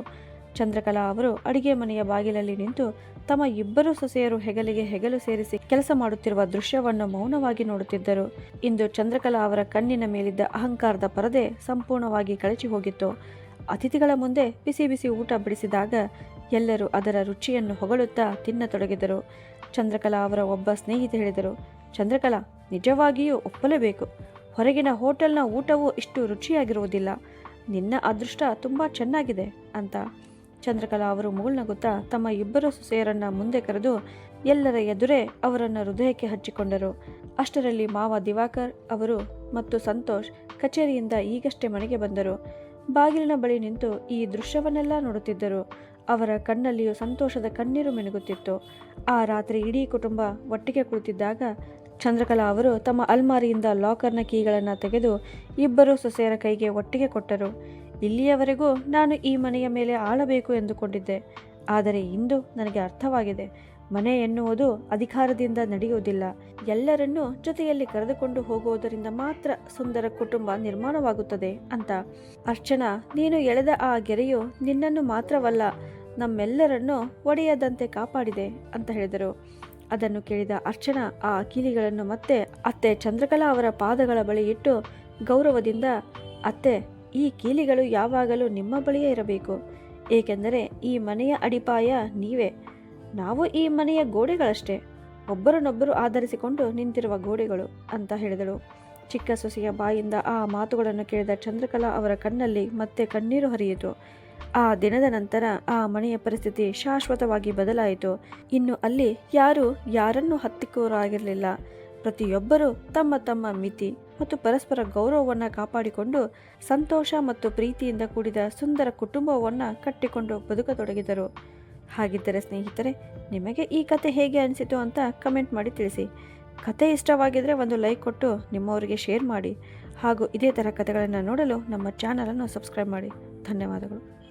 ಚಂದ್ರಕಲಾ ಅವರು ಅಡುಗೆ ಮನೆಯ ಬಾಗಿಲಲ್ಲಿ ನಿಂತು ತಮ್ಮ ಇಬ್ಬರು ಸೊಸೆಯರು ಹೆಗಲಿಗೆ ಹೆಗಲು ಸೇರಿಸಿ ಕೆಲಸ ಮಾಡುತ್ತಿರುವ ದೃಶ್ಯವನ್ನು ಮೌನವಾಗಿ ನೋಡುತ್ತಿದ್ದರು. ಇಂದು ಚಂದ್ರಕಲಾ ಅವರ ಕಣ್ಣಿನ ಮೇಲಿದ್ದ ಅಹಂಕಾರದ ಪರದೆ ಸಂಪೂರ್ಣವಾಗಿ ಕಳಚಿ ಹೋಗಿತ್ತು. ಅತಿಥಿಗಳ ಮುಂದೆ ಬಿಸಿ ಬಿಸಿ ಊಟ ಬಡಿಸಿದಾಗ ಎಲ್ಲರೂ ಅದರ ರುಚಿಯನ್ನು ಹೊಗಳುತ್ತಾ ತಿನ್ನತೊಡಗಿದರು. ಚಂದ್ರಕಲಾ ಅವರ ಒಬ್ಬ ಸ್ನೇಹಿತೆ ಹೇಳಿದರು, ಚಂದ್ರಕಲಾ, ನಿಜವಾಗಿಯೂ ಒಪ್ಪಲೇಬೇಕು. ಹೊರಗಿನ ಹೋಟೆಲ್ನ ಊಟವೂ ಇಷ್ಟು ರುಚಿಯಾಗಿರುವುದಿಲ್ಲ. ನಿನ್ನ ಅದೃಷ್ಟ ತುಂಬ ಚೆನ್ನಾಗಿದೆ ಅಂತ. ಚಂದ್ರಕಲಾ ಅವರು ಮುಗುಳ್ನಗುತ್ತಾ ತಮ್ಮ ಇಬ್ಬರು ಸೊಸೆಯರನ್ನ ಮುಂದೆ ಕರೆದು ಎಲ್ಲರ ಎದುರೇ ಅವರನ್ನು ಹೃದಯಕ್ಕೆ ಹಚ್ಚಿಕೊಂಡರು. ಅಷ್ಟರಲ್ಲಿ ಮಾವ ದಿವಾಕರ್ ಅವರು ಮತ್ತು ಸಂತೋಷ್ ಕಚೇರಿಯಿಂದ ಈಗಷ್ಟೇ ಮನೆಗೆ ಬಂದರು. ಬಾಗಿಲಿನ ಬಳಿ ನಿಂತು ಈ ದೃಶ್ಯವನ್ನೆಲ್ಲ ನೋಡುತ್ತಿದ್ದರು. ಅವರ ಕಣ್ಣಲ್ಲಿಯೂ ಸಂತೋಷದ ಕಣ್ಣೀರು ಮಿನುಗುತ್ತಿತ್ತು. ಆ ರಾತ್ರಿ ಇಡೀ ಕುಟುಂಬ ಒಟ್ಟಿಗೆ ಕುಳಿತಿದ್ದಾಗ ಚಂದ್ರಕಲಾ ಅವರು ತಮ್ಮ ಅಲ್ಮಾರಿಯಿಂದ ಲಾಕರ್ನ ಕೀಗಳನ್ನು ತೆಗೆದು ಇಬ್ಬರು ಸೊಸೆಯರ ಕೈಗೆ ಒಟ್ಟಿಗೆ ಕೊಟ್ಟರು. ಇಲ್ಲಿಯವರೆಗೂ ನಾನು ಈ ಮನೆಯ ಮೇಲೆ ಆಳಬೇಕು ಎಂದುಕೊಂಡಿದ್ದೆ. ಆದರೆ ಇಂದು ನನಗೆ ಅರ್ಥವಾಗಿದೆ, ಮನೆ ಎನ್ನುವುದು ಅಧಿಕಾರದಿಂದ ನಡೆಯುವುದಿಲ್ಲ, ಎಲ್ಲರನ್ನೂ ಜೊತೆಯಲ್ಲಿ ಕರೆದುಕೊಂಡು ಹೋಗುವುದರಿಂದ ಮಾತ್ರ ಸುಂದರ ಕುಟುಂಬ ನಿರ್ಮಾಣವಾಗುತ್ತದೆ ಅಂತ. ಅರ್ಚನಾ, ನೀನು ಎಳೆದ ಆ ಗೆರೆಯು ನಿನ್ನನ್ನು ಮಾತ್ರವಲ್ಲ, ನಮ್ಮೆಲ್ಲರನ್ನೂ ಒಡೆಯದಂತೆ ಕಾಪಾಡಿದೆ ಅಂತ ಹೇಳಿದರು. ಅದನ್ನು ಕೇಳಿದ ಅರ್ಚನಾ ಆ ಕೀಲಿಗಳನ್ನು ಮತ್ತೆ ಅತ್ತೆ ಚಂದ್ರಕಲಾ ಅವರ ಪಾದಗಳ ಬಳಿ ಇಟ್ಟು ಗೌರವದಿಂದ, ಅತ್ತೆ, ಈ ಕೀಲಿಗಳು ಯಾವಾಗಲೂ ನಿಮ್ಮ ಬಳಿಯೇ ಇರಬೇಕು. ಏಕೆಂದರೆ ಈ ಮನೆಯ ಅಡಿಪಾಯ ನೀವೇ. ನಾವು ಈ ಮನೆಯ ಗೋಡೆಗಳಷ್ಟೇ, ಒಬ್ಬರನ್ನೊಬ್ಬರು ಆಧರಿಸಿಕೊಂಡು ನಿಂತಿರುವ ಗೋಡೆಗಳು ಅಂತ ಹೇಳಿದಳು. ಚಿಕ್ಕ ಸೊಸೆಯ ಬಾಯಿಂದ ಆ ಮಾತುಗಳನ್ನು ಕೇಳಿದ ಚಂದ್ರಕಲಾ ಅವರ ಕಣ್ಣಲ್ಲಿ ಮತ್ತೆ ಕಣ್ಣೀರು ಹರಿಯಿತು. ಆ ದಿನದ ನಂತರ ಆ ಮನೆಯ ಪರಿಸ್ಥಿತಿ ಶಾಶ್ವತವಾಗಿ ಬದಲಾಯಿತು. ಇನ್ನು ಅಲ್ಲಿ ಯಾರೂ ಯಾರನ್ನೂ ಹತ್ತಿಕ್ಕೂರಾಗಿರಲಿಲ್ಲ. ಪ್ರತಿಯೊಬ್ಬರೂ ತಮ್ಮ ತಮ್ಮ ಮಿತಿ ಮತ್ತು ಪರಸ್ಪರ ಗೌರವವನ್ನು ಕಾಪಾಡಿಕೊಂಡು ಸಂತೋಷ ಮತ್ತು ಪ್ರೀತಿಯಿಂದ ಕೂಡಿದ ಸುಂದರ ಕುಟುಂಬವನ್ನು ಕಟ್ಟಿಕೊಂಡು ಬದುಕತೊಡಗಿದರು. ಹಾಗಿದ್ದರೆ ಸ್ನೇಹಿತರೆ, ನಿಮಗೆ ಈ ಕತೆ ಹೇಗೆ ಅನಿಸಿತು ಅಂತ ಕಮೆಂಟ್ ಮಾಡಿ ತಿಳಿಸಿ. ಕತೆ ಇಷ್ಟವಾಗಿದ್ದರೆ ಒಂದು ಲೈಕ್ ಕೊಟ್ಟು ನಿಮ್ಮವರಿಗೆ ಶೇರ್ ಮಾಡಿ. ಹಾಗೂ ಇದೇ ಥರ ಕತೆಗಳನ್ನು ನೋಡಲು ನಮ್ಮ ಚಾನಲನ್ನು ಸಬ್ಸ್ಕ್ರೈಬ್ ಮಾಡಿ. ಧನ್ಯವಾದಗಳು.